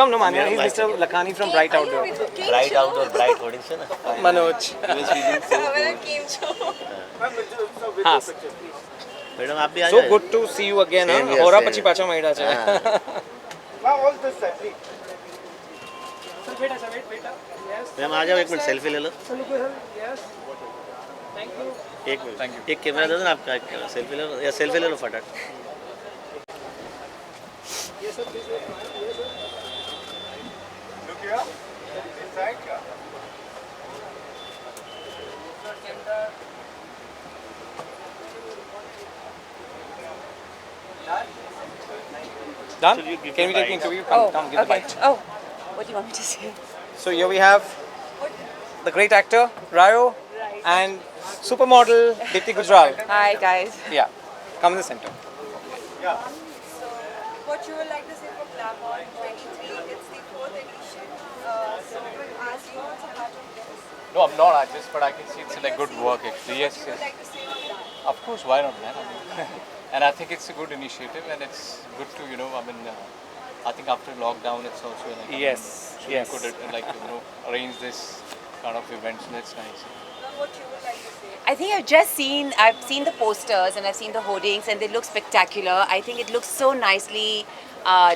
come, no man. He's Mr. Lakhani from Bright Outdoor. Bright Outdoor, Bright hoarding से ना. Manoj. He was feeling so good. हाँ. Madam आप भी आ So जाओ. good to see you again. Same हाँ. here, होरा same पची here. पाचा महिड़ा चे. मैम आ जाओ एक मिनट सेल्फी ले लो. एक मिनट. एक कैमरा दे दो ना आपका सेल्फी ले लो या सेल्फी ले लो फटाफट. Done? So you give Can we the take bite. interview? Come, give the okay. bite. Oh, what do you want me to say? So here we have the great actor Rayo and supermodel Dipti Gujral. Hi, guys. Yeah, come in the center. What you would like to say for Glamon 23? It's the 4th edition. So as you also part of this, No, I'm not artist, but I can see it's like good work actually. Yes, what you would yes. like to say for that? Of course, why not, man? I mean, and I think it's a good initiative, and it's good to, I think after lockdown, it's also like Yes, so yes. you could arrange this kind of events, and it's nice. Now what you would like to say? I think I've seen the posters and I've seen the hoardings and they look spectacular. I think it looks so nicely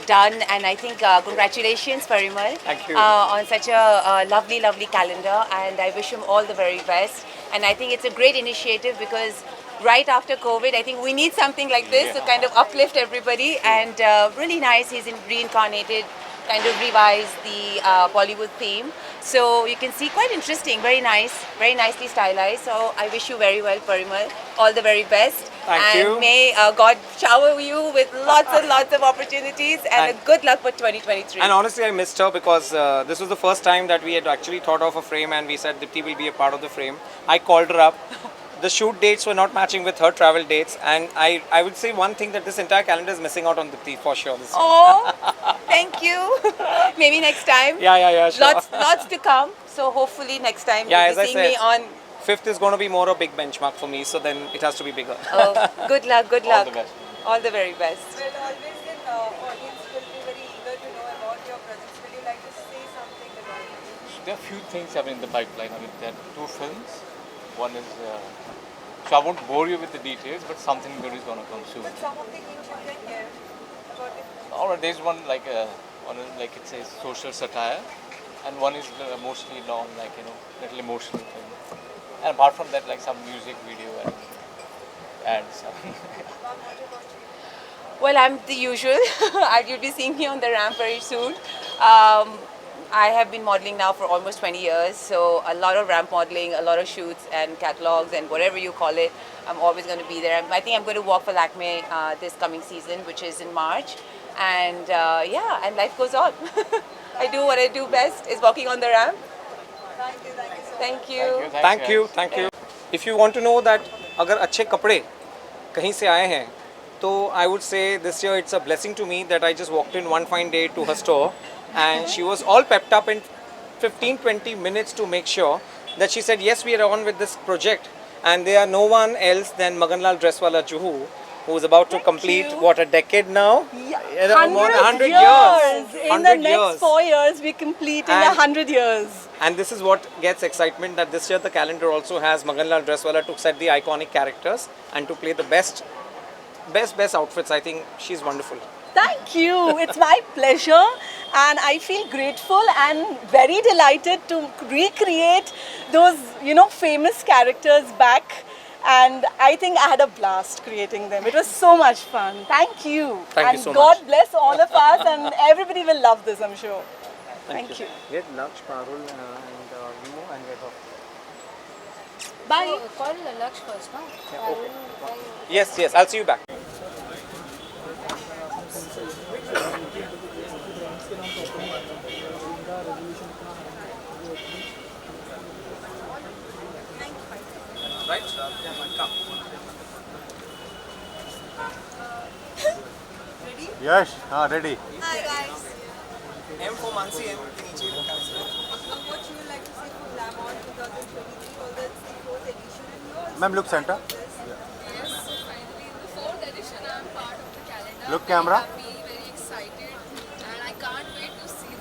done, and I think congratulations Parimal Thank you. on such a lovely, lovely calendar, and I wish him all the very best. And I think it's a great initiative because right after COVID, I think we need something like this to kind of uplift everybody, and really nice. He's reincarnated, kind of revised the Bollywood theme. So you can see quite interesting, very nice, very nicely stylized. So I wish you very well, Parimal. All the very best. Thank and you. May God shower you with lots and lots of opportunities, and good luck for 2023. And honestly, I missed her because this was the first time that we had actually thought of a frame, and we said Dipti will be a part of the frame. I called her up. The shoot dates were not matching with her travel dates, and I would say one thing, that this entire calendar is missing out on Dipti for sure. This Oh, thank you. Maybe next time. Yeah, sure. Lots to come. So hopefully next time Yeah, you'll as I be seeing me said. on. Fifth is going to be more a big benchmark for me, so then it has to be bigger. Oh, good luck, good luck. All the best. All the very best. Well, always the audience will be very eager to know about your projects. Will you like to say something about it? There are few things in the pipeline. I mean, there are 2 films. One is, so I won't bore you with the details, but something good is going to come soon. But some of the hints you can hear about it. Alright, there's one like it says social satire, and one is mostly long, little emotional thing. And apart from that, like some music video and stuff. Well, I'm the usual. You'll be seeing me on the ramp very soon. I have been modeling now for almost 20 years, so a lot of ramp modeling, a lot of shoots and catalogs and whatever you call it. I'm always going to be there. I think I'm going to walk for Lakme this coming season, which is in March. And and life goes on. I do what I do best, is walking on the ramp. Thank you so much. Thank you. Thank you. If you want to know that अगर अच्छे कपड़े कहीं से आए हैं, तो I would say this year it's a blessing to me that I just walked in one fine day to her store, and she was all pepped up in 15-20 minutes to make sure that she said yes, we are on with this project, and they are no one else than Maganlal Dresswala Juhu, who is about to complete a decade now? Yeah, 100 years. In 100 the next years. 4 years, we complete in And- 100 years. And this is what gets excitement, that this year the calendar also has Maganlal Dresswala to set the iconic characters and to play the best outfits. I think she's wonderful. Thank you. It's my pleasure, and I feel grateful and very delighted to recreate those, famous characters back. And I think I had a blast creating them. It was so much fun. Thank you. Thank you and so God much. bless all of us, and everybody will love this, I'm sure. Thank you. Get Laksh, Parul, and Vimo, and get off. Bye. Call Laksh first, no? Yeah, okay. Yes, I'll see you back. Right? Come. Ready? Yes, ready. Hi guys. M for Mansi, M के नीचे What you would like to say for Glamon 2023? Although it's the 4th edition and yours. Ma'am, look center. Yes, so finally in the 4th edition I'm part of the calendar. Look Very camera. happy, very excited, and I can't wait to see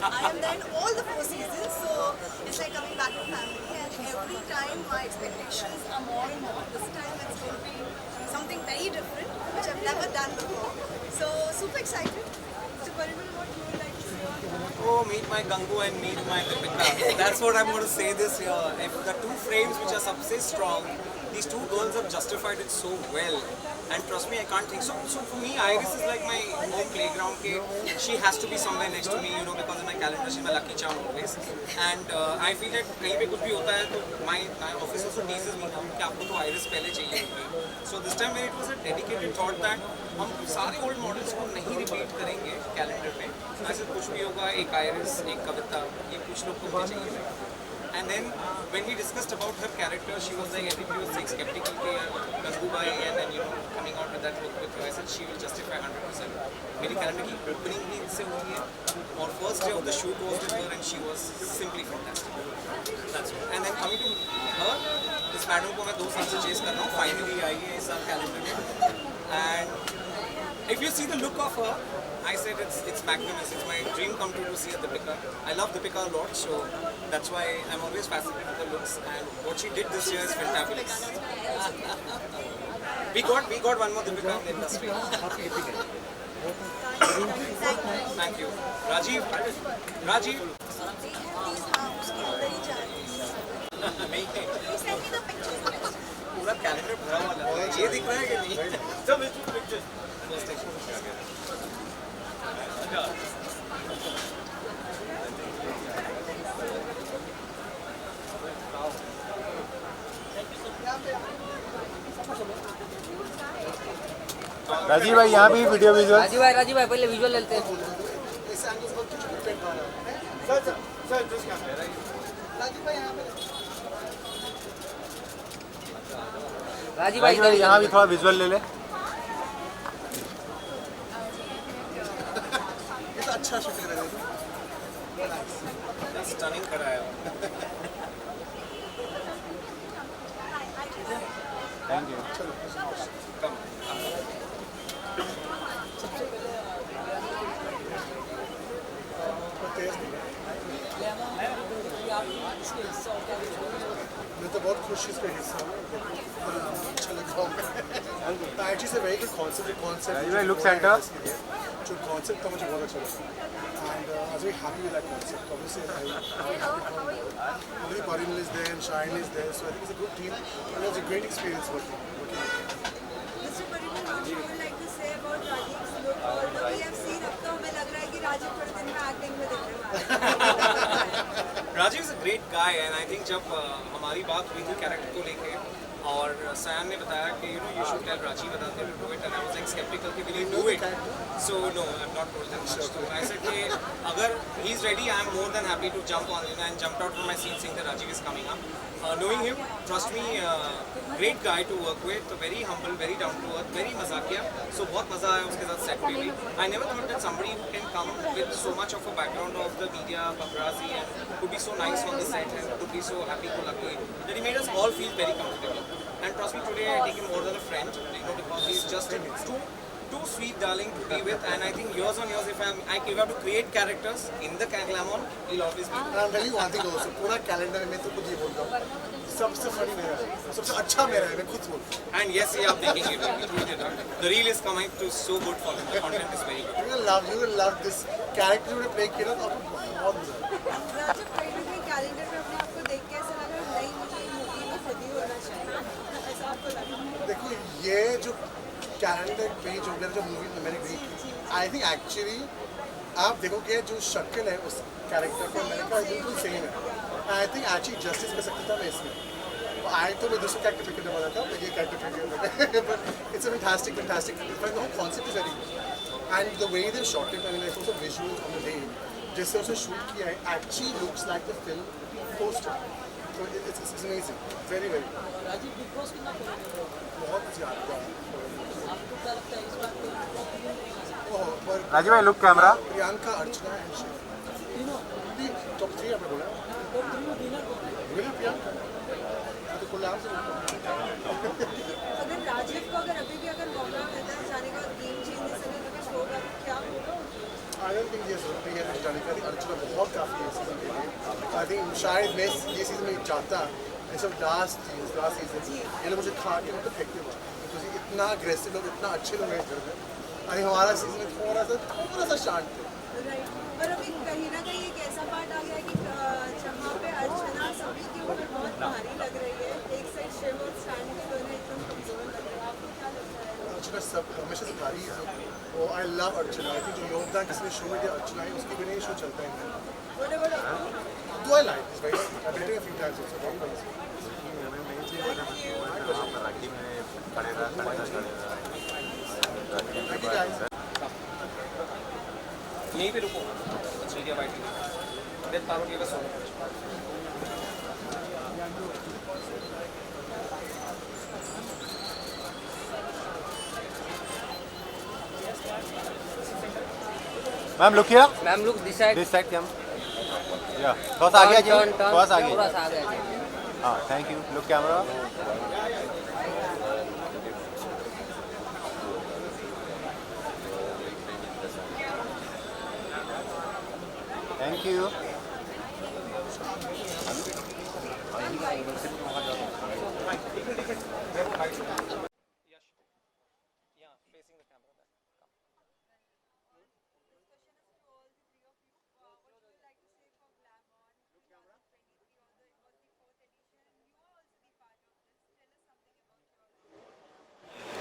I am there in all the 4 seasons, so it's like coming back to family. And every time my expectations are more and more. This time it's going to be something very different, which I've never done before. So super excited. So Parimal, what you would like to say on that? Oh, meet my Gangu and meet my Deepika. That's what I'm going to say this year. If the two frames which are सबसे strong, these two girls have justified it so well. And trust me, I can't think. So for me, Iris is like my home playground. She has to be somewhere next to me, you know, because in my calendar she's my lucky charm always. And I feel that कहीं पे कुछ भी होता है तो my office also teases me now कि आपको तो Iris पहले चाहिए होगी. So this time when it was a dedicated thought that हम सारे old models को नहीं repeat करेंगे calendar में. ऐसे कुछ भी होगा, एक Iris, एक कविता, ये कुछ लोग को मुझे चाहिए. And then when we discussed about her character, she was like, everybody was like skeptical कि Gangu Bai and you know coming out with that look with her. I said she will justify 100%. मेरी calendar की opening भी इससे हुई है और first day of the shoot was with her and she was simply fantastic. That's all. And then coming to her, इस madam को मैं 2 साल से chase कर रहा हूँ. Finally आई है इस साल calendar में. And if you see the look of her, I said it's magnanimous. It's my dream come true to see a Deepika. I love Deepika a lot, so that's why I'm always fascinated with the looks. And what she did this year is fantabulous. we got one more Deepika in the industry. Thank you, Rajiv. They have these house in very Chinese. नहीं नहीं, Please send me the pictures. पूरा calendar भरा वाला है. ये दिख रहा है कि नहीं? सब पिक्चर. राजीव भाई यहाँ भी वीडियो विजुअल. राजीव भाई पहले विजुअल लेते हैं. राजीव भाई यहाँ भी थोड़ा विजुअल ले ले. अच्छा शूट कर रहे थे. स्टनिंग करा है. Thank you. मैं तो बहुत खुश इसका हिस्सा हूँ. अच्छा लगा. एक्चुअली से very good concept. Look centre. जो कॉन्सेप्ट था मुझे बहुत अच्छा लगा. And I was very happy with that concept. Obviously, Parimal is there and Shine is there, so I think it's a good team. And it was a great experience working with them. Mr. Parimal, what you would like to say about Rajiv's look? Although we have seen, अब तो हमें लग रहा है कि राजीव थोड़े दिन में acting में दिखने वाला है. Rajiv is a great guy and I think जब हमारी बात हुई थी कैरेक्टर को लेके और सयान ने बताया कि you know you should tell Rajiv Adante to do it and I was like skeptical कि will he do it? So no, I've not told them much. So I said कि अगर he's ready, I'm more than happy to jump on and jumped out from my seat saying that Rajiv is coming up. Knowing him, trust me, great guy to work with, very humble, very down to earth, very मजाकिया. So बहुत मजा आया उसके साथ set पे भी. I never thought that somebody who can come with so much of a background of the media, paparazzi, and could be so nice on the set and could be so happy-go-lucky that he made us all feel very comfortable. And trust me, today I take him more than a friend, you know, because he's just too sweet darling to be with. And I think years on years, if I have to create characters in the Glamon, he'll always be. And I'm telling you one thing also. पूरा calendar में तो खुद ये बोल रहा हूँ. सबसे funny मेरा है. सबसे अच्छा मेरा है. मैं खुद बोल. And yes, you are thinking it. The reel is coming to so good for him. The content is very good. You will love this character जो play किया ना तो आपको बहुत मजा आएगा. राजीव कहीं ना कहीं कैलेंडर में अपने आप को देख के ऐसा लगा नहीं मुझे मूवी में खुद ही होना चाहिए. ऐसा आपको लगा? देखो ये जो कैलेंडर पेज हो गया जो मूवी में मैंने देखी, आई थिंक एक्चुअली आप देखोगे जो शक्ल है उस कैरेक्टर का मैंने कहा बिल्कुल सेम है. आई थिंक एक्चुअली जस्टिस कर सकता था मैं इसमें. आई तो मैं दूसरा कैरेक्टर पिक करने वाला था but ये कैरेक्टर पिक किया. But it's a fantastic the whole concept is very good and the way they shot it and like also visual on the day जिससे उसे शूट किया है actually looks like the film poster. So it's amazing. Very very बहुत ज़्यादा. राजीव भाई look camera. Priyanka, Archana and Shiv top 3 आपने बोला. प्रियंका तो कोलैब से अगर राजीव को अगर अभी भी अगर मौका मिलता है जाने का गेम चेंज जैसे का शो का क्या होगा? I don't think this would be here in Janika. I think Archana बहुत काफी है सीजन के लिए. I think शायद मैं ये सीजन में जाता and सब last season ये लोग मुझे खा के मतलब फेंकते हुए because ये इतना aggressive लोग इतना अच्छे लोग हैं इधर में. I think हमारा सीजन में थोड़ा सा शांत है. पर अभी कहीं ना कहीं एक ऐसा पार्ट आ गया कि जहाँ पे अर्चना सभी के ऊपर बहुत भारी लग रही है. एक साइड शिव और स्टैंड के दोनों एकदम कमजोर लग रहे हैं. आपको क्या लगता है? अर्चना सब हमेशा से भारी है. वो I love Archana. I think जो योगदान किसने शो में दिया अर्चना है उसके बिना ये शो चलता ही नहीं. Do I like this? Right? I've been doing a few times also. Very nice. Thank you guys. यहीं पे रुको मीडिया बाइट देन पारो के बस हो ma'am look here ma'am look this side cam या थोड़ा सा आगे आ जाइए थोड़ा सा आगे थोड़ा सा आगे हाँ thank you look camera thank you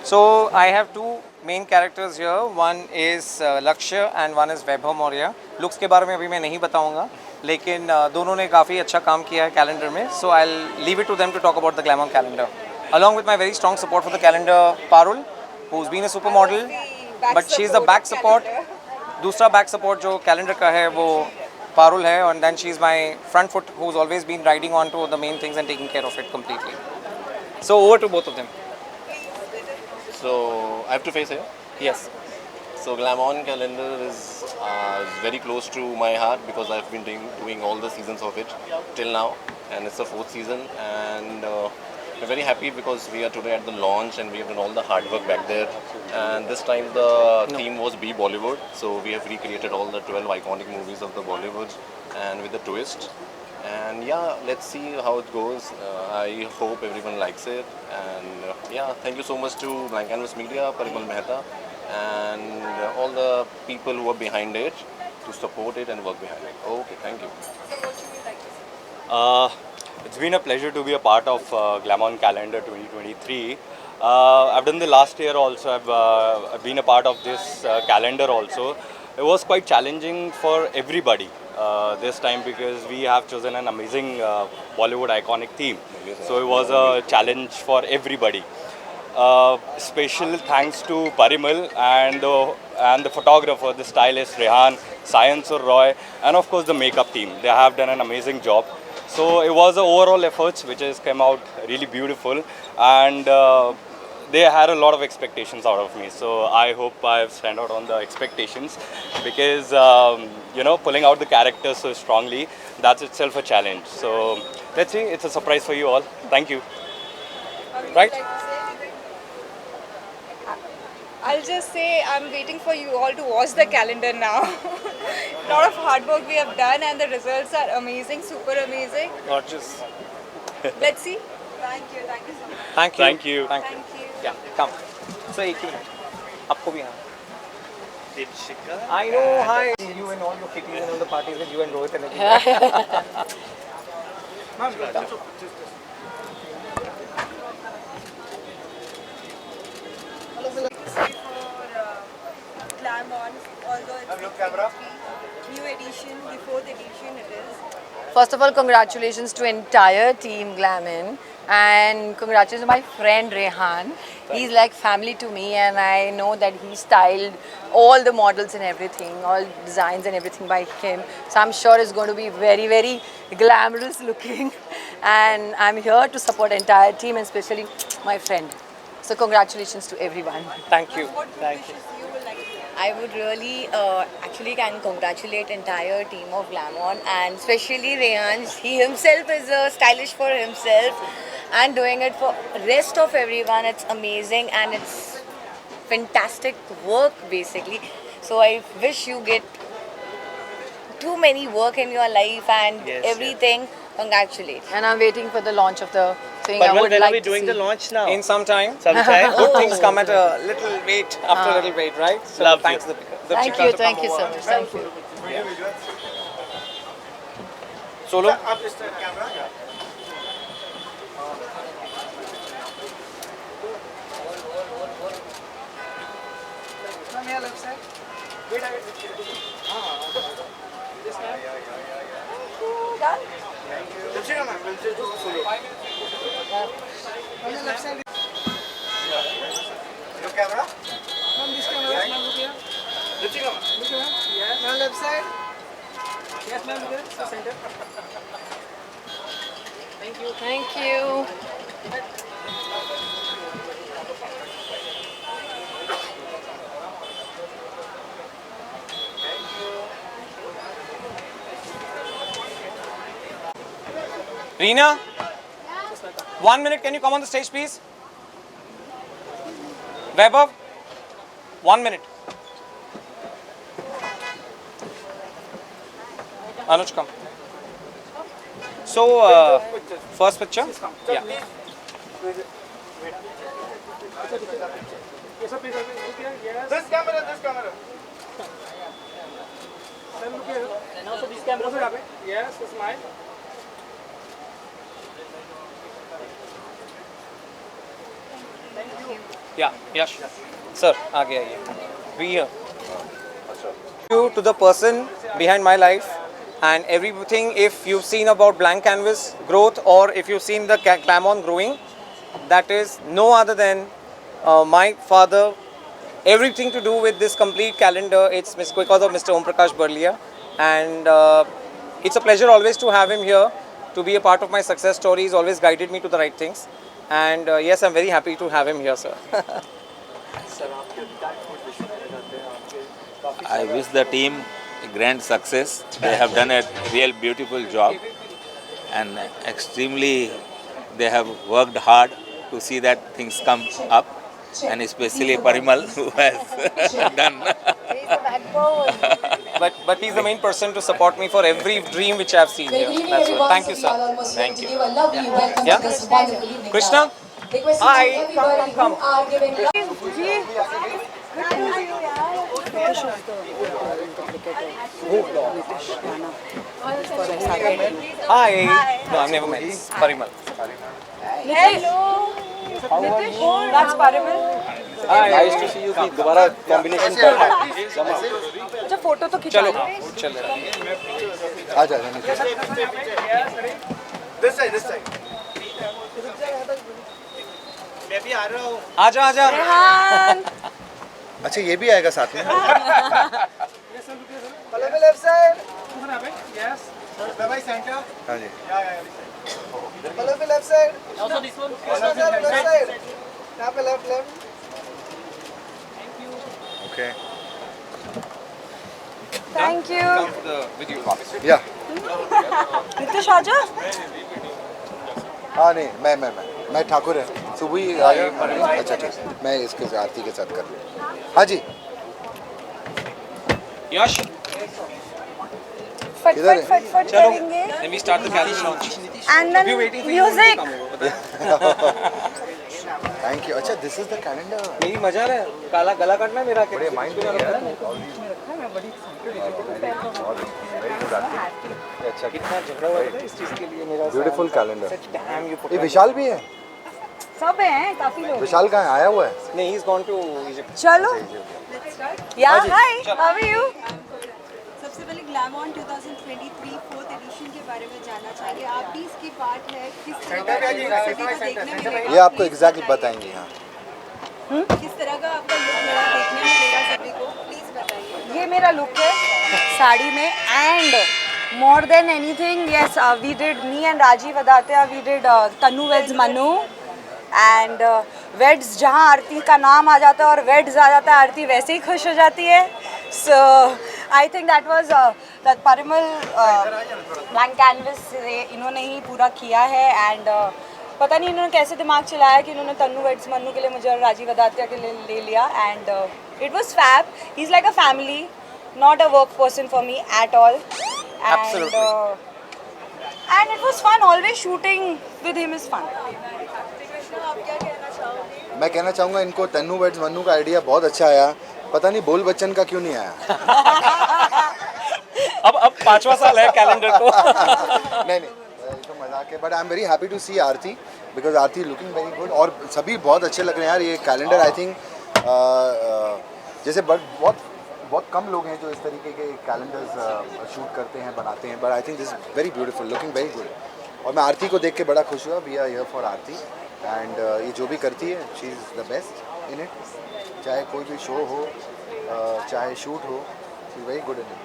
So I have two main characters here. One is Lakshya and one is Vaibhav Maurya. Looks के बारे में अभी मैं नहीं बताऊंगा, लेकिन दोनों ने काफ़ी अच्छा काम किया है कैलेंडर में. So I'll leave it to them to talk about the Glamour calendar. Along with my very strong support for the calendar, Parul, who's been a supermodel, but she's the back support. दूसरा back support जो calendar का है वो Parul है, and then she's my front foot who's always been riding on to the main things and taking care of it completely. So over to both of them. So I have to face here. Yes. So Glamour calendar is very close to my heart because I've been doing all the seasons of it till now, and it's the 4th season. And we're very happy because we are today at the launch and we have done all the hard work back there. And this time the theme was Be Bollywood, so we have recreated all the 12 iconic movies of the Bollywood, and with the twist. And yeah, let's see how it goes. I hope everyone likes it. And yeah, thank you so much to Blank Canvas Media, Parimal Mehta, and all the people who are behind it to support it and work behind it. Okay, thank you. It's been a pleasure to be a part of Glamour Calendar 2023. I've done the last year also. I've been a part of this calendar also. It was quite challenging for everybody this time because we have chosen an amazing Bollywood iconic theme. So it was a challenge for everybody. Special thanks to Parimal and the photographer, the stylist Rehan, Sayansur Roy, and of course the makeup team. They have done an amazing job. So it was an overall efforts which has come out really beautiful, and they had a lot of expectations out of me. So I hope I've stand out on the expectations because pulling out the characters so strongly, that's itself a challenge. So let's see, it's a surprise for you all. Thank you. Right? I'll just say I'm waiting for you all to watch the calendar now. A lot of hard work we have done and the results are amazing, super amazing. Gorgeous. Let's see. Thank you so much. Thank you. Thank you. Thank you. Yeah, come. So एक ही minute. आपको भी हाँ. I know. Hi. You and all your kitties and all the parties with you and Rohit and everything. Glamour, although it's new edition, the 4th edition it is. First of all, congratulations to entire team Glamin, and congratulations to my friend Rehan. He's like family to me, and I know that he styled all the models and everything, all designs and everything by him. So I'm sure it's going to be very, very glamorous looking. And I'm here to support entire team, and especially my friend. So congratulations to everyone. Thank you. Thank you. I would really actually can congratulate entire team of Glamour and especially Rehan. He himself is stylish for himself and doing it for rest of everyone. It's amazing and it's fantastic work basically. So I wish you get too many work in your life and Yes, everything. Congratulations. And I'm waiting for the launch of the thing. I Parmal, would when like are we to doing see. the launch now? In some time. Sometime? Good things come at a little wait, after a little wait, right? So Love thanks you. the Thank Chitra you, to thank come you so over. much. Thank you. Solo? आप इस camera Thank you. Reena? 1 minute, can you come on the stage, please? Vaibhav? 1 minute. Anuj, come. So, first picture? Yeah. This camera. And also this camera. Yes, smile. Yeah, Yash. Sir, आगे आइए. Be here. You to the person behind my life and everything. If you've seen about Blank Canvas growth, or if you've seen the Glamon growing, that is no other than my father. Everything to do with this complete calendar, it's because of Mr. Om Prakash Barlia, and it's a pleasure always to have him here to be a part of my success story. He's always guided me to the right things, and yes, I'm very happy to have him here, sir. I wish the team a grand success. They have done a real beautiful job, and extremely they have worked hard to see that things come up, and especially Parimal, who has done. But he's the main person to support me for every dream which I've seen here. That's all. Thank you, sir. Thank you. Yeah. Krishna? Hi. Come. Hi. No, I've never met. Parimal. Hello. That's Parimal. Hi. Nice to see you. दोबारा combination कर. अच्छा photo तो खिंचा चलो. लो. चलो. आ जा जाने This side. मैं भी आ रहा हूँ. आजा. रेहान. अच्छा ये भी आएगा साथ में Follow left side. Yes. Bye center. हाँ जी Follow left side. Also this one. Left side. यहाँ पे left. Okay Thank you. Come to the video office. या नितिश आजा. हाँ नहीं मैं ठाकुर है सुबह ही आई अच्छा ठीक मैं इसके आरती के साथ कर लूँ हाँ जी Yash. फट किधर फट फट फट चलो. करेंगे. Let me start the calendar launch. And then We're waiting for you to music. come over. बताओ. थैंक यू अच्छा दिस इज द कैलेंडर मेरी मजा रहा है. काला गला काटना है मेरा. बड़े माइंड में है अच्छा कितना झगड़ा हुआ था इस चीज के लिए मेरा. Beautiful calendar Damn, you put ये my- विशाल भी है सब हैं काफी लोग. विशाल कहाँ है? आया हुआ है नहीं, he's gone to Egypt. चलो. या हाँ जी. हाय. How are you? सबसे पहले ग्लैमॉन 2023 4th एडिशन के बारे में जानना चाहेंगे. आप भी इसकी पार्ट है. किस तरह का सभी को देखने मिलेगा? ये आपको एग्जैक्टली बताएंगे यहाँ किस तरह का आपका लुक मेरा देखने मिलेगा सभी को? प्लीज बताइए. ये मेरा लुक है साड़ी में. And more than anything yes we did me and Rajeev अदात्या we did Tanu weds Manu and weds जहाँ आरती का नाम आ जाता है और वेड्स आ जाता है आरती वैसे ही खुश हो जाती है. So I think that was that Parimal blank canvas इन्होंने ही पूरा किया है. एंड पता नहीं इन्होंने कैसे दिमाग चलाया कि इन्होंने तन्नू वेड्स मन्नू के लिए मुझे और राजीव अदात्या के लिए ले लिया. And it was fab. He is like a family not a work person for me at all. And, Absolutely. And it was fun. Always shooting with him is fun. मैं कहना चाहूँगा इनको तन्नू वेड्स मन्नू का आइडिया बहुत अच्छा आया, पता नहीं बोल बच्चन का क्यों नहीं आया। अब 5वां साल है कैलेंडर को। नहीं ये तो मजाक है, but I am very happy to see Aarti because Aarti looking very good और सभी बहुत अच्छे लग रहे हैं यार। ये कैलेंडर आई थिंक जैसे बहुत कम लोग हैं जो इस तरीके के कैलेंडर्स शूट करते हैं, बनाते हैं, but I think this very beautiful, looking very good. और मैं आरती को देख के बड़ा खुश हुआ। We are here for Aarti and ये जो भी करती है she is the best in it, चाहे कोई भी शो हो चाहे शूट हो, she is very good in it.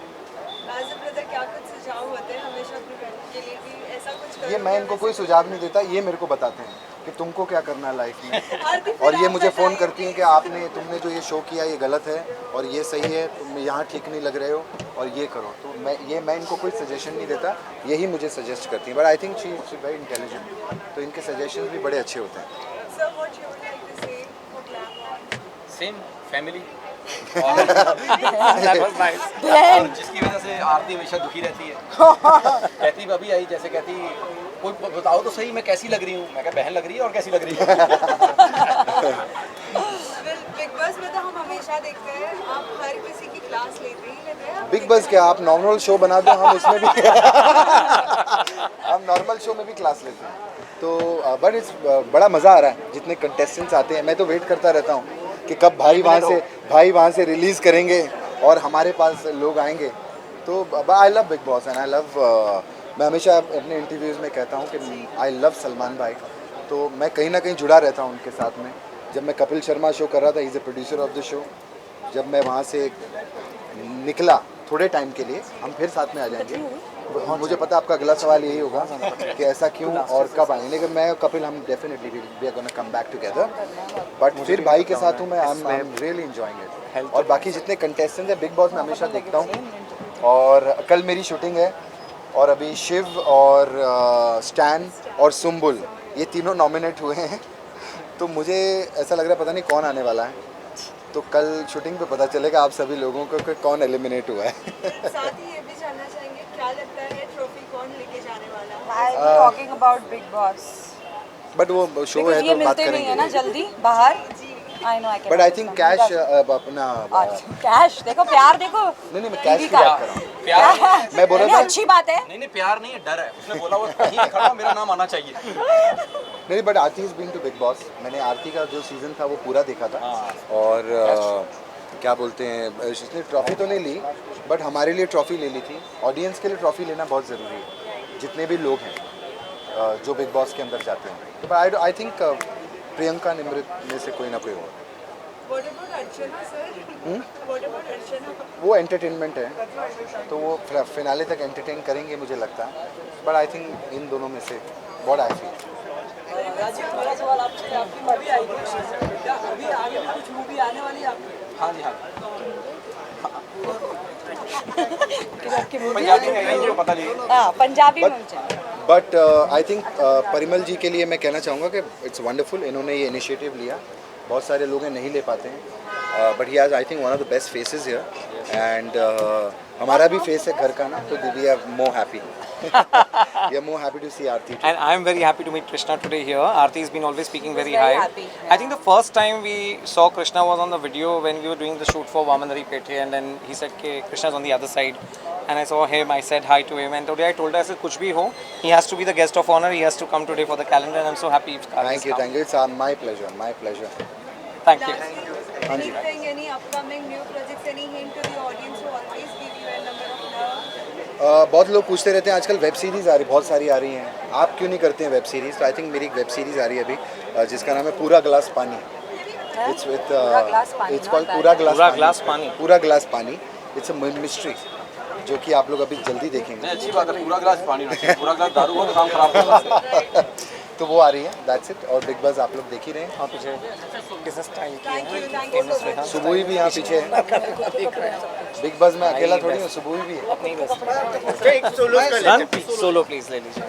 क्या कुछ सुझाव होते हैं हमेशा अपनी फ्रेंड के लिए भी ऐसा कुछ ये मैं इनको कोई सुझाव नहीं देता, ये मेरे को बताते हैं कि तुमको क्या करना है लाइफ में। और ये मुझे फ़ोन करती हैं कि तुमने जो ये शो किया ये गलत है और ये सही है, तुम यहाँ ठीक नहीं लग रहे हो और ये करो। तो मैं इनको कोई सजेशन नहीं देता, यही मुझे सजेस्ट करती हैं। But I think she very intelligent, तो इनके सजेशन भी बड़े अच्छे होते हैं। Same family. That was nice. और जिसकी वजह से आरती हमेशा दुखी रहती है। कहती भाभी आई जैसे कहती कोई बताओ तो सही मैं कैसी लग रही हूँ, मैं कहा बहन लग रही है और कैसी लग रही है। बिग बॉस में तो हम हमेशा देखते हैं आप हर किसी की क्लास लेते हैं। बिग बॉस क्या, आप नॉर्मल शो बना दो, हम उसमें भी हम नॉर्मल शो में भी क्लास लेते हैं। तो बट इट्स बड़ा मज़ा आ रहा है जितने कंटेस्टेंट्स आते हैं। मैं तो वेट करता रहता हूँ कि कब भाई वहाँ से रिलीज़ करेंगे और हमारे पास लोग आएंगे। तो I love big boss and I love मैं हमेशा अपने इंटरव्यूज़ में कहता हूँ कि आई लव सलमान भाई। तो मैं कहीं ना कहीं जुड़ा रहता हूँ उनके साथ में। जब मैं कपिल शर्मा शो कर रहा था, he is a producer of the show, जब मैं वहाँ से निकला थोड़े टाइम के लिए, हम फिर साथ में आ जाएंगे। मुझे पता आपका अगला सवाल यही होगा कि ऐसा क्यों और कब आएंगे, लेकिन मैं कपिल हम definitely we are gonna come back together. But फिर भाई के साथ हूँ मैं, I am really enjoying it. और बाकी जितने कंटेस्टेंट्स हैं बिग बॉस में हमेशा देखता हूँ। और कल मेरी शूटिंग है और अभी शिव और स्टैन और सुम्बुल ये तीनों नॉमिनेट हुए हैं। तो मुझे ऐसा लग रहा है पता नहीं कौन आने वाला है। तो कल शूटिंग पे पता चलेगा आप सभी लोगों को कि कौन एलिमिनेट हुआ है। साथ ही ये भी जानना चाहेंगे क्या लगता है ट्रॉफी कौन लेके जाने वाला है? I am talking about Big Boss. But वो शो है ये तो बात मिलते नहीं है ना करेंगे। जल्दी बाहर। I know I can. But I think cash अपना कैश देखो, प्यार देखो। नहीं मैं कैश की बात कर रहा हूँ। प्यार मैं बोल रहा था अच्छी बात है। नहीं प्यार नहीं है, डर है। उसने बोला वो कहीं भी खड़ा हो, मेरा नाम आना चाहिए। नहीं but Aarti is being to Bigg Boss. मैंने आरती का जो सीज़न था वो पूरा देखा था। और क्या बोलते हैं, इसने ट्रॉफी तो नहीं ली बट हमारे लिए ट्रॉफी ले ली थी। ऑडियंस के लिए ट्रॉफी लेना बहुत ज़रूरी है, जितने भी लोग हैं जो बिग बॉस के अंदर जाते हैं। But I think Priyanka Nimrit में से कोई ना कोई हो। What about Archana, sir? What about Archana? वो एंटरटेनमेंट है तो वो फिनाले तक एंटरटेन करेंगे मुझे लगता है। बट आई थिंक इन दोनों में से व्हाट आई फील। बड़ा सवाल आपसे, आपकी मूवी आई है क्या? अभी आगे भी कुछ मूवी आने वाली है आपकी? हाँ जी हाँ। पंजाबी में कहीं जो पता नहीं। हाँ पंजाबी में बट आई थिंक परिमल जी के लिए मैं कहना चाहूँगा कि इट्स वंडरफुल, इन्होंने ये इनिशिएटिव लिया। बहुत सारे लोग नहीं ले पाते हैं but he has I think one of the best faces here and हमारा भी फेस है घर का ना, तो we are more happy. We are more happy to see Aarti. And I am very happy to meet Krishna today here. Aarti has been always speaking very very high. happy, I think the first time we saw Krishna was on the video when we were doing the shoot for Vamanari Pete, and then he said कि Krishna's on the other side, and I saw him. I said hi to him, and today I told her I said कुछ भी हो, he has to be the guest of honor. He has to come today for the calendar, and I'm so happy. Thank you. It's my pleasure. My pleasure. Thank you. हाँ जी। Anything, any upcoming new projects, any hint to the audience who always give you a number of love? बहुत लोग पूछते रहते हैं आजकल web series आ रही, बहुत सारी आ रही हैं, आप क्यों नहीं करते हैं वेब सीरीज़? तो आई थिंक मेरी एक वेब सीरीज़ आ रही है अभी जिसका नाम है पूरा गिलास पानी। इट्स कॉल्ड पूरा गिलास पानी। पूरा गिलास पानी। इट्स अ मिस्ट्री जो कि आप लोग अभी जल्दी देखेंगे। अच्छी बात है, पूरा गिलास पानी होना चाहिए। पूरा गिलास दारू हो तो काम खराब होगा। तो वो आ रही है, दैट्स इट। और बिग बॉस आप लोग देख ही रहे हैं। और पीछे किस टाइम की सुबुही भी यहाँ पीछे है। बिग बॉस में अकेला थोड़ी हूँ, सुबुही भी है। नहीं बस सोलो प्लीज ले लीजिए।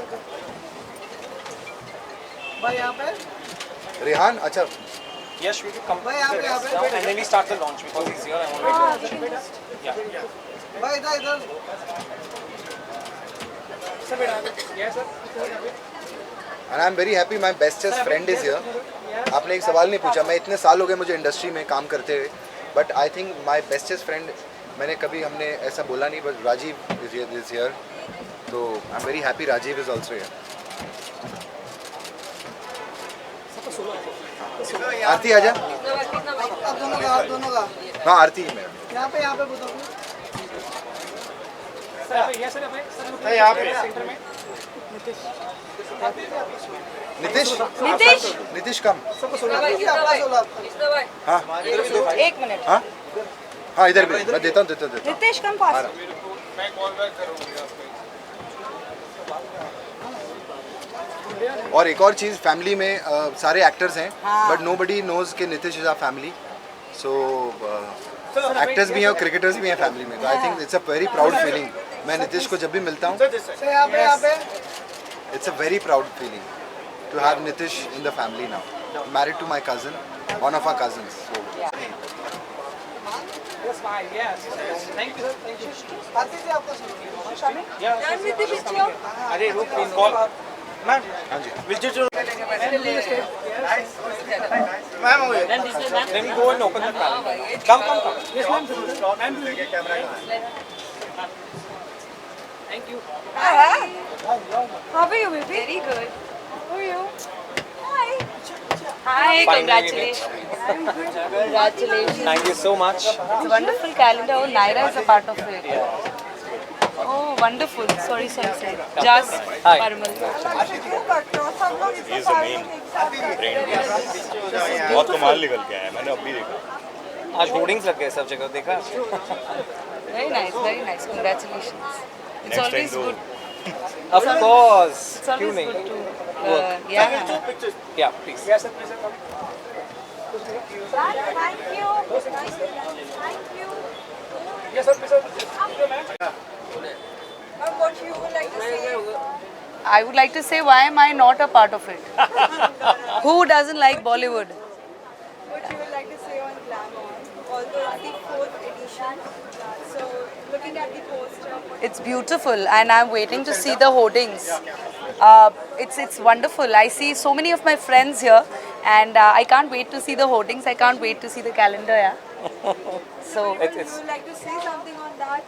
भाई यहाँ पे रेहान, अच्छा Yes, we will come and then we start the launch because he's here. I want to yeah. भाई इधर इधर And I'm very happy my bestest friend is here. आपने एक सवाल नहीं पूछा, मैं इतने साल हो गए मुझे इंडस्ट्री में काम करते हुए, but I think my bestest friend, मैंने कभी हमने ऐसा बोला नहीं, बट राजीव इज हियर, तो I am very happy Rajeev is also here. Aarti आजा. आप दोनों का हाँ आरती में यहाँ पे बताओ यहाँ पे नीतीश नीतीश कम. हाँ एक मिनट. हाँ हाँ इधर भी मैं देता हूँ. नितेश कम पास. और एक और चीज़, फैमिली में सारे एक्टर्स हैं, बट नोबडी नोज कि Nitish is our family. So actors भी हैं और क्रिकेटर्स भी हैं फैमिली में, तो I think it's a very proud feeling. मैं नीतीश को जब भी मिलता हूँ, it's a very proud feeling to have Nitish in the family now. Married to my cousin, one of our cousins. अरे रुक कॉल मैम. हाँ जी. Ma'am let me go and open the calendar. Come. Yes ma'am. Thank you. Hi. How are you, baby? Very good. How are you? Hi. Hi, Finally congratulations. Congratulations. Thank you so much. It's a wonderful calendar. Oh, Naira is a part of it. Oh, wonderful. Sorry. Just Hi. Parmal. He is the main brain. बहुत कमाल निकल के आया है, मैंने अभी देखा. आज होर्डिंग्स लग गए सब जगह, देखा? Very nice. Congratulations. It's Next always time good. Of course. It's क्यों always नहीं? good to yeah. Yeah, please. Thank you. Thank you. Yes sir. What you would like to say? I would like to say, why am I not a part of it? Who doesn't like Bollywood? What you would like to say on Glamour? Although it's the 4th edition, so looking at the poster. It's beautiful, and I'm waiting to see the hoardings. It's wonderful. I see so many of my friends here, and I can't wait to see the hoardings. I can't wait to see the calendar. Yeah. So Would you like to say something on that?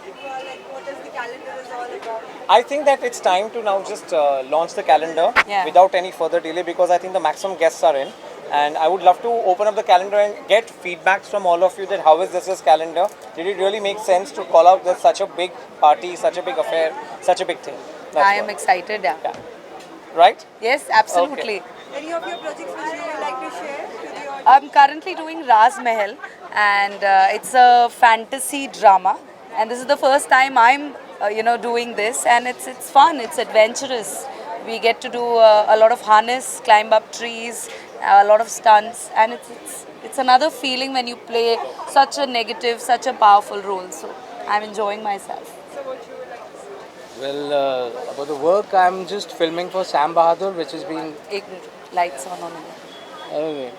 Like what is the calendar is all about? I think that it's time to now just launch the calendar without any further delay, because I think the maximum guests are in, and I would love to open up the calendar and get feedbacks from all of you that how is this calendar? Did it really make sense to call out that such a big party, such a big affair, such a big thing? I am excited. Yeah. Right? Yes, absolutely. Any of your projects which you would like to share to the audience? I'm currently doing Raz Mahal, and it's a fantasy drama, and this is the first time I'm doing this, and it's fun, it's adventurous. We get to do a lot of harness, climb up trees, a lot of stunts, and it's another feeling when you play such a negative, such a powerful role. So I'm enjoying myself. So what you would like to say? Well, about the work, I'm just filming for Sam Bahadur, which is being... Ek minute, lights on. Okay.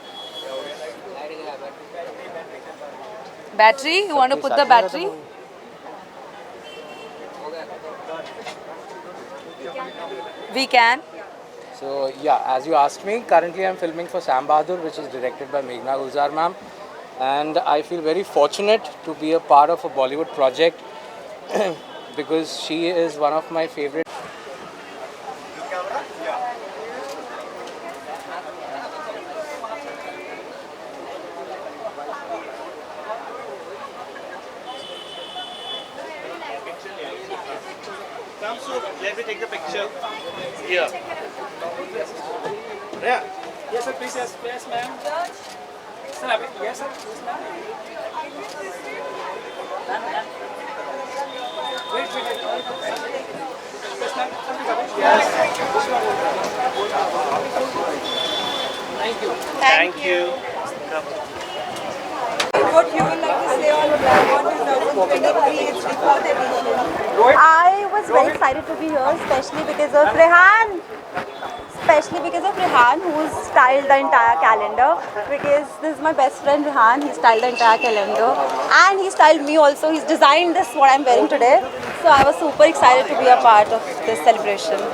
Battery? You want to put the battery? We can. So, yeah, as you asked me, currently I'm filming for Sam Bahadur, which is directed by Meghna Gulzar ma'am. And I feel very fortunate to be a part of a Bollywood project because she is one of my favorite. Come, so let me take the picture. Here. Yeah. Yes sir, please. Yes ma'am. Sir, yes sir. Yes ma'am. Wait. Yes. Thank you. Thank you. What you would like to say on Glamour 2023? It's the 4th edition. I was very excited to be here, especially because of Rehan. especially because of Rehan, who's styled the entire calendar. Because this is my best friend Rehan, he styled the entire calendar. And he styled me also, he's designed this, what I'm wearing today. So I was super excited to be a part of this celebration. You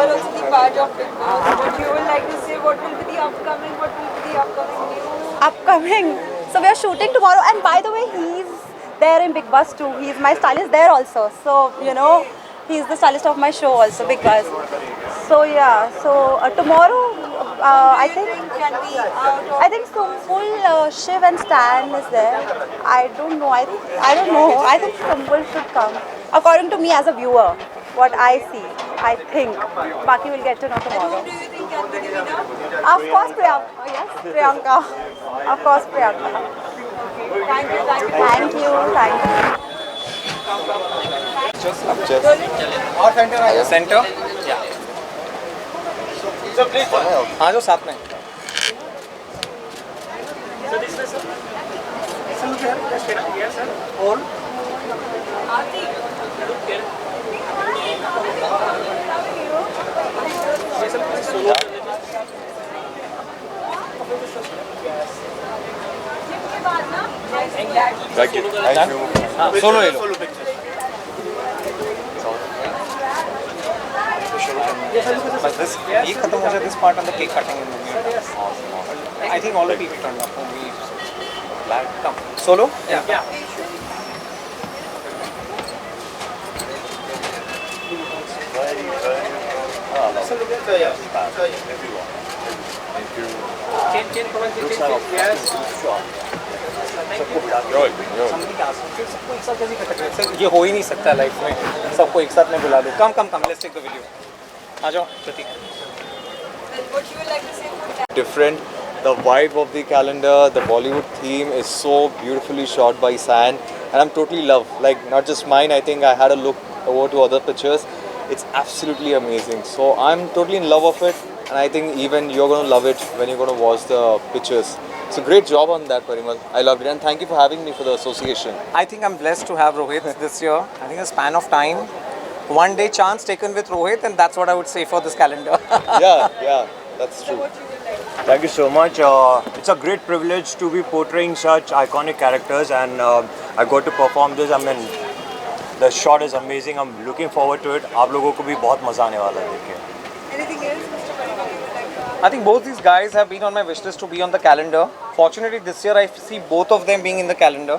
are also the part of Big Boss. What you would like to say? What will be the upcoming news? Upcoming. So we are shooting tomorrow, and by the way, he's there in Big Boss too. He's my stylist there also. So he's the stylist of my show also, Big Boss. So yeah. So tomorrow, I think Sumbul, Shiv and Stan is there. I don't know. I don't know. I think Sumbul should come. According to me as a viewer, what I see, I think. Baki will get to know tomorrow. Who do you think can be the winner? Of course, Priyanka. Oh, yes, Priyanka. Of course, Priyanka. Thank you. Thank you. और centre आ जाओ centre या आ जाओ साथ में Thank you. Solo ले लो बस this ये खत्म हो जाए this part on the cake cutting in movie I think all the people turn up we come solo या ये हो ही नहीं सकता लाइफ में सबको एक साथ में बुला लो come let's take the video आ जाओ Prateek What you would like to say for that? Different. The vibe of the calendar, the Bollywood theme is so beautifully shot by San, and I'm totally love. Like not just mine, I think I had a look over to other pictures. It's absolutely amazing. So I'm totally in love of it, and I think even you're gonna love it when you're gonna watch the pictures. So great job on that, Parimal. I loved it, and thank you for having me for the association. I think I'm blessed to have Rohit this year. I think a span of time, one day chance taken with Rohit, and that's what I would say for this calendar. yeah, that's true. Thank you so much. It's a great privilege to be portraying such iconic characters, and I got to perform this. I mean, the shot is amazing. I'm looking forward to it. आप लोगों को भी बहुत मजा आने वाला है देख के. Anything else, Mr. Parimal, you would like to ask? I think both these guys have been on my wish list to be on the calendar. Fortunately, this year I see both of them being in the calendar.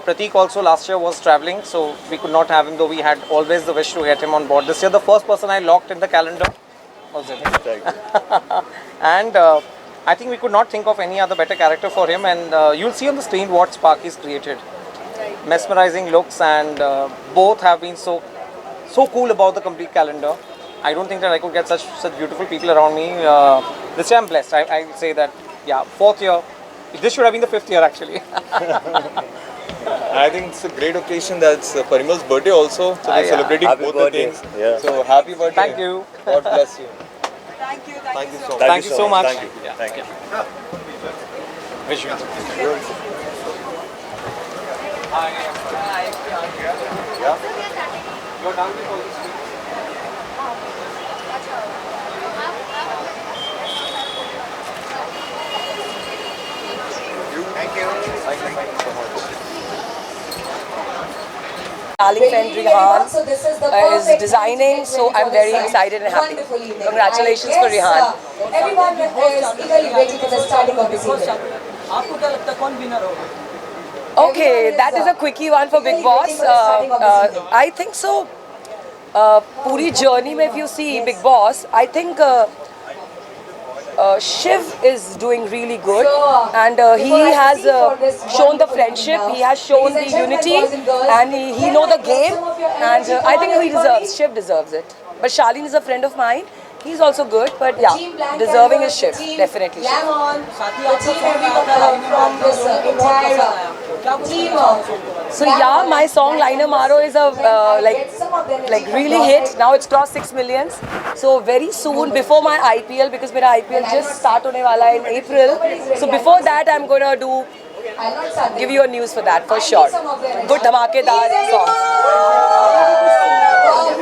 Prateek also last year was traveling, so we could not have him, though we had always the wish to get him on board. This year, the first person I locked in the calendar was him. And I think we could not think of any other better character for him. And you'll see on the screen what spark he's created. Mesmerizing looks, and both have been so cool about the complete calendar. I don't think that I could get such beautiful people around me. This year I'm blessed. I say that, yeah, 4th year. This should have been the 5th year actually. I think it's a great occasion. That's Parimal's birthday also. So we're celebrating Happy both birthday. the things. Yeah. So happy birthday. Thank you. God bless you. Thank you. Thank you so much. Thank you so much. Thank you. Yeah. Thank you. Wish you. Yeah. You're done with all this. Thank you so much. Darling friend Rehan is designing, so I'm very excited and happy. Congratulations for Rehan. Everyone is eagerly waiting for the starting of this evening. आपको क्या लगता है कौन winner होगा? Okay, that is a quickie one for Big Boss. I think so. पूरी journey में if you see Big Boss, I think Shiv is doing really good, and he has shown the friendship, he has shown the unity, and he knows the game, and I think Shiv deserves it. But Charlene is a friend of mine. He's also good, but yeah, deserving is Shiv, definitely Shiv. So yeah, my song Liner Maro is a like really hit. Now it's crossed 6 million. So very soon, before my IPL, because my IPL just start hone wala in April. So before that, I'm gonna give you a news for that for sure. Good dhamakedar songs.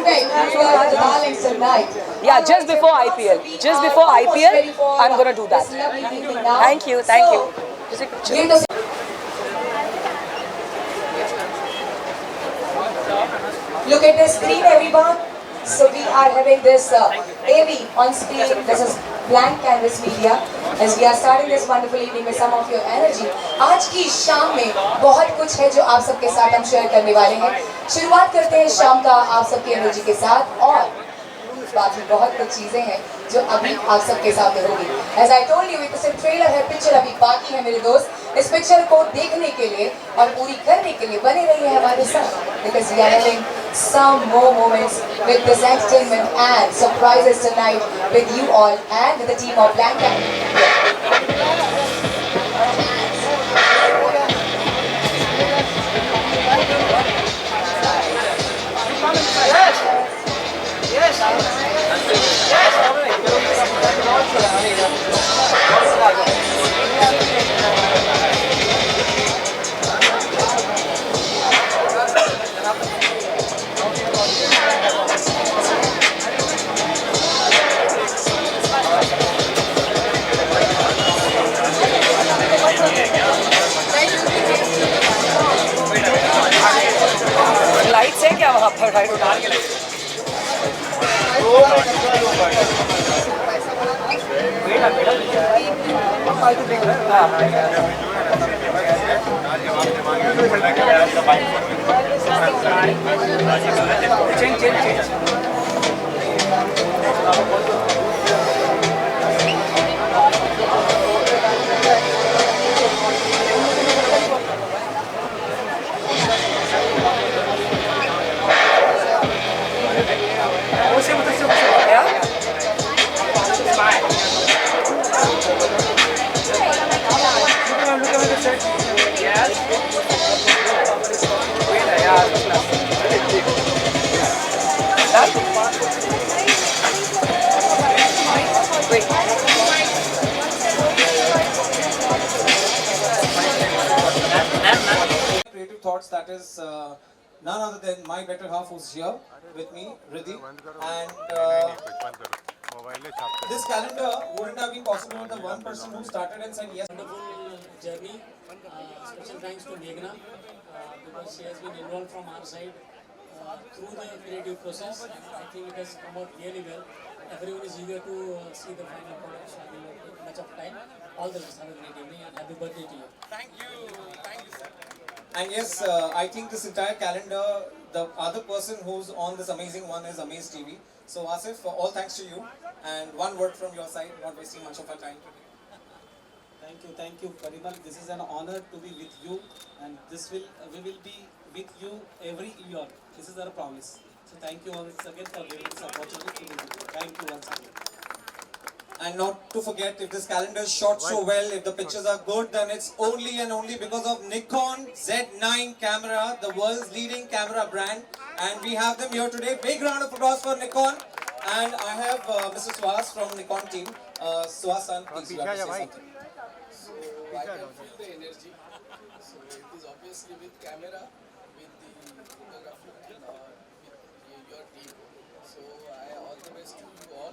Perfect. tonight. Yeah, just before IPL. Just before IPL, I'm going to do that. Thank you, thank you. Just a picture. Look at the screen, everyone. So we are having this AV on screen. This is Blank Canvas Media. As we are starting this wonderful evening with some of your energy. आज की शाम में बहुत कुछ है जो आप सबके साथ हम शेयर करने वाले हैं. शुरुआत करते हैं शाम का आप सबकी एनर्जी के साथ और बाद में बहुत कुछ चीजें हैं जो अभी आप सबके सामने होगी. As I told you, it's a trailer है, पिक्चर अभी बाकी है मेरे दोस्त. इस पिक्चर को देखने के लिए और पूरी करने के लिए बने रहिए हमारे साथ. Because we are having some more moments with this entertainment and surprises tonight with you all and with the team of Blank lights है क्या वहाँ पर? Creative thoughts, that is none other than my better half who's here with me, Riddhi. And this calendar wouldn't have been possible with the one person who started and said yes. Wonderful journey. Special thanks to Meghna because she has been involved from our side through the creative process. I think it has come out really well. Everyone is eager to see the final product. So I will not take much of time. All the best. Have a great evening and happy birthday to you. Thank you, sir. And yes, I think this entire calendar, the other person who's on this amazing one is Amaze TV. So Asif, all thanks to you. And one word from your side, not wasting much of our time today. Thank you, Parimal. This is an honor to be with you, and we will be with you every year. This is our promise. So thank you once again for giving this opportunity to be with you. Thank you once again. And not to forget, if this calendar is shot so well, if the pictures are good, then it's only and only because of Nikon Z9 camera, the world's leading camera brand. And we have them here today. Big round of applause for Nikon. And I have Mr. Suhas from Nikon team. Suhas-san, please, you have to say something. So I can feel the energy. So it is obviously with camera, with the photography, and with your team. So I all the best to you all,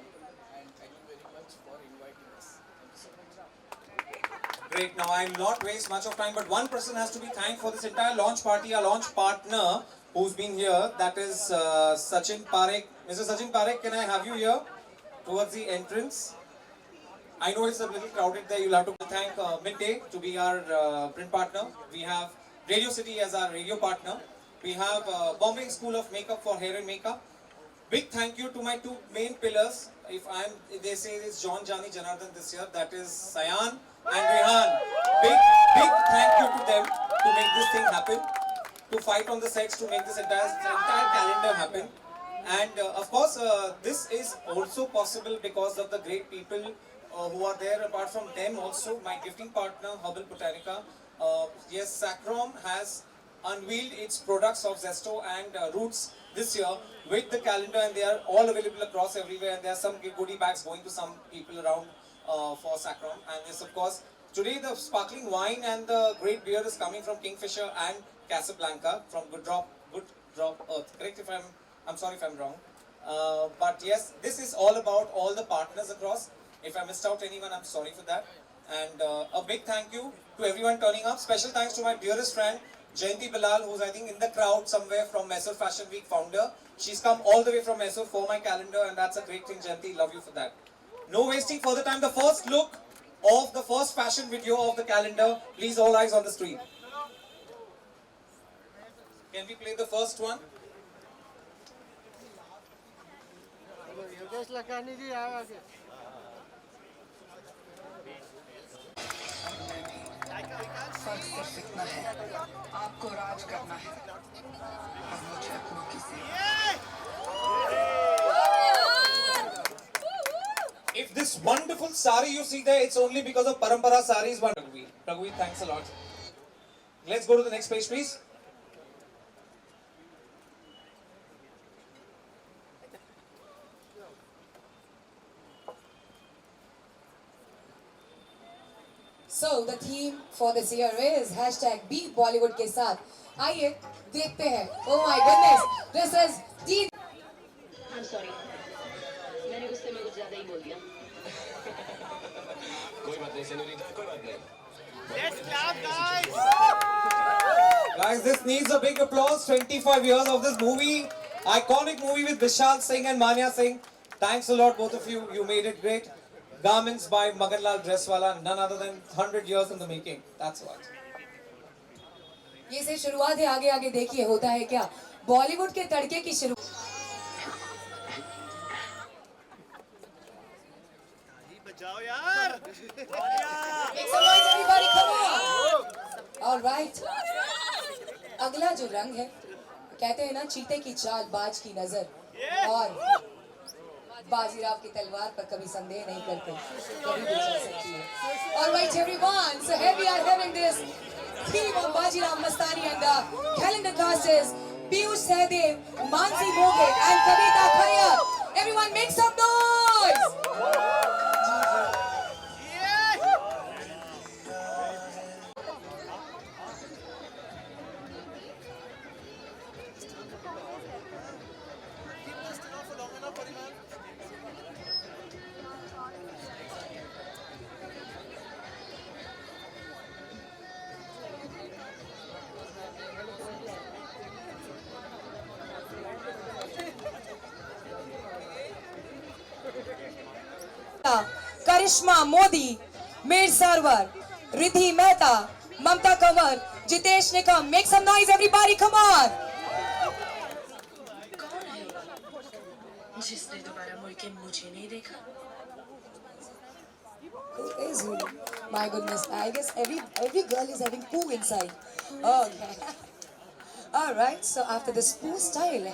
and thank you very much for inviting us. Thank you so much. Great. Now I will not waste much of time, but one person has to be thanked for this entire launch party. Our launch partner, who's been here, that is Sachin Parekh. Mr. Sachin Parekh, can I have you here towards the entrance? I know it's a little crowded there. You'll have to thank Midday to be our print partner. We have Radio City as our radio partner. We have Bombay School of Makeup for hair and makeup. Big thank you to my two main pillars. They say it's John, Jani, Janardhan this year. That is Sayan and Rehan. Big thank you to them to make this thing happen. To fight on the sets to make this entire calendar happen. And of course, this is also possible because of the great people who are there. Apart from them also, my gifting partner, Herbal Botanica. Yes, Sacrom has unveiled its products of Zesto and Roots this year with the calendar, and they are all available across everywhere, and there are some goodie bags going to some people around for Sacrom. And yes, of course, today the sparkling wine and the great beer is coming from Kingfisher and Casablanca from Good Drop Earth. Correct if I'm sorry if I'm wrong. But yes, this is all about all the partners across. If I missed out anyone, I'm sorry for that. And a big thank you to everyone turning up. Special thanks to my dearest friend, Jayanti Bilal, who's I think in the crowd somewhere from Mysore Fashion Week founder. She's come all the way from Mysore for my calendar, and that's a great thing, Jayanti. Love you for that. No wasting further time. The first look of the first fashion video of the calendar. Please, all eyes on the screen. Can we play the first one? फर्क सिर्फ इतना है, आपको राज करना है और मुझे अपनों की If this wonderful sari you see there, it's only because of Parampara saris. Raghuveer, thanks a lot. Let's go to the next page, please. So the theme for this year is #Be Bollywood के साथ आइए देखते हैं. Oh my goodness, this is D. I'm sorry, मैंने गुस्से में कुछ ज़्यादा ही बोल दिया. कोई बात नहीं सेनोरिटा, कोई बात नहीं. Let's clap, guys! Guys, this needs a big applause. 25 years of this movie, iconic movie with Vishal Singh and Manya Singh. Thanks a lot, both of you. You made it great. Garments by Maganlal Dresswala, none other than 100 years in the making. That's what. ये से शुरुआत है, आगे आगे देखिए होता है क्या. बॉलीवुड के तड़के की शुरुआत. बचाओ यार. Make some noise, everybody, come on. All right. अगला जो रंग है, कहते हैं ना चीते की चाल, बाज की नजर, और बाजीराव की तलवार पर कभी संदेह नहीं करते, कभी भी चल सकती है. All right, everyone. So here we are having this theme of Bajirao Mastani, and the calendar cast is Piyush Sehdev, Mansi Moge, and Kavita Khayyar. Everyone, make some noise. Karishma Modi, Mir Sarwar, Riddhi Mehta, Mamta Kanwar, Jitesh Nikam. Make some noise, everybody, come on. जिसने दोबारा मुड़ के मुझे नहीं देखा. Who is who? My goodness, I guess every girl is having poo inside. Okay. All right. So after this poo style.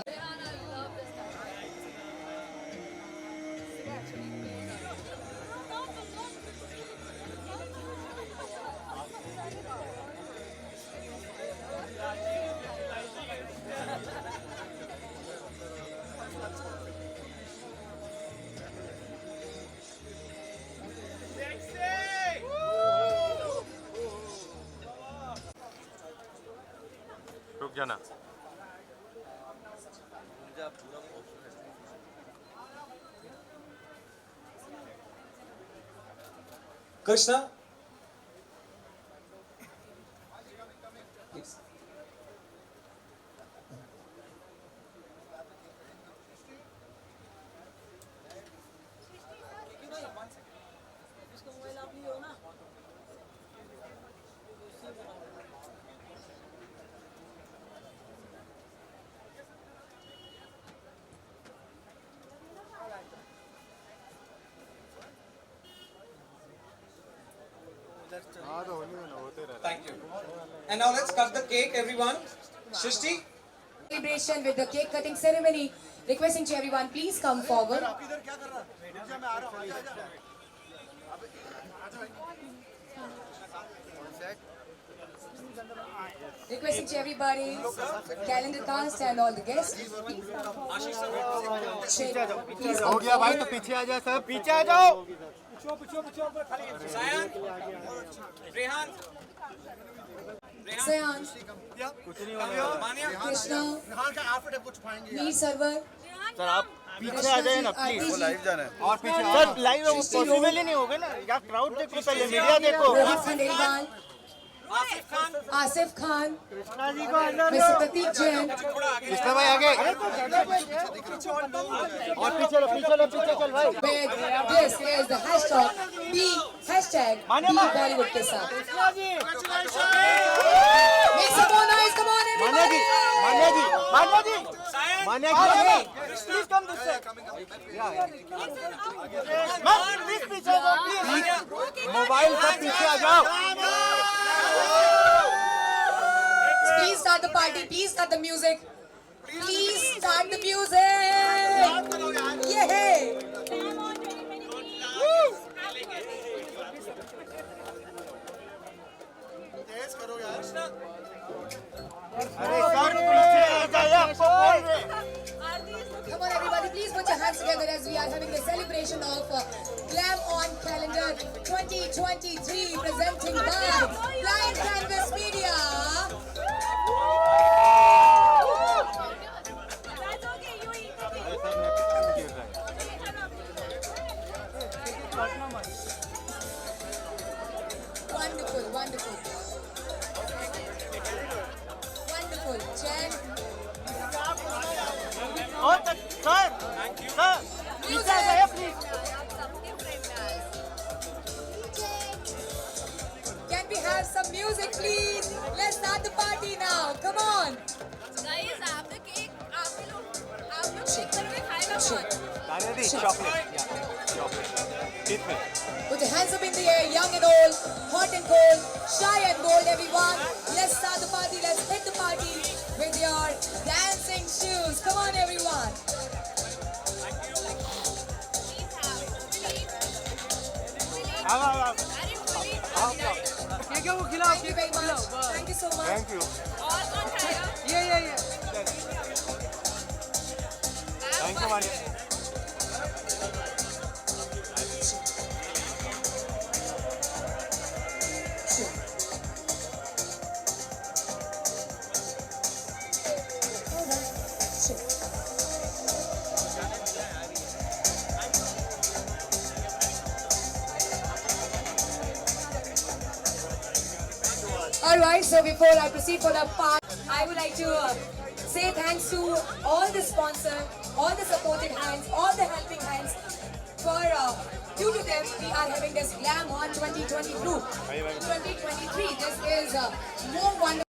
रुक जाना. Krishna. Please. Thank you. And now let's cut the cake, everyone. Shrishti. Celebration with the cake cutting ceremony. Requesting to everyone, please come forward. Requesting to everybody, calendar cast and all the guests. Please हो गया भाई, तो पीछे आ जाओ सब, पीछे आ जाओ. Sayan, कुछ नहीं हो रहा. Krishna, रेहान का आउटफिट है, कुछ पाएंगे. Meer Sarwar. सर आप पीछे आ जाए ना प्लीज, वो लाइव जाना है और पीछे सर लाइव पॉसिबल ही नहीं होगा ना यार, क्राउड देखो पहले, मीडिया देखो। आसिफ खान, कृष्णा जी को अंदर मिस्टर प्रतीक जैन, कृष्णा भाई आगे और पीछे चल भाई। This is the hashtag be Bollywood के साथ। Make some more noise, come on everybody! Manya ji, please come this side. Please पीछे जाओ, please. मोबाइल सब पीछे आ जाओ. Please start the party, please start the music. Please start the music! Yeah! तेज करो यार। अरे सर पीछे आ जाओ, आपको बोल रहे। Come on everybody, please put your hands together as we are having the celebration of Glam On Calendar 2023 presenting by Blind Canvas Media. Wonderful, wonderful. Wonderful. Jen. Sir, sir, पीछे आ जाइए please. Can we have some music please? Let's start the party now. Come on. Guys, आप लोग cake cake करके खाएगा कौन? Chocolate, chocolate. Put your hands up in the air, young and old, hot and cold, shy and bold, everyone. Let's start the party. Let's hit the party with your dancing shoes. Come on, everyone. क्या वो खिलाओ? Thank you very much. Thank you so much. Thank you. और कौन खाएगा? ये। Thank you, Maria. Alright, so before I proceed for the part, I would like to say thanks to all the sponsors, all the supporting hands, all the helping hands. For due to them, we are having this Glam On 2023. This is more wonderful.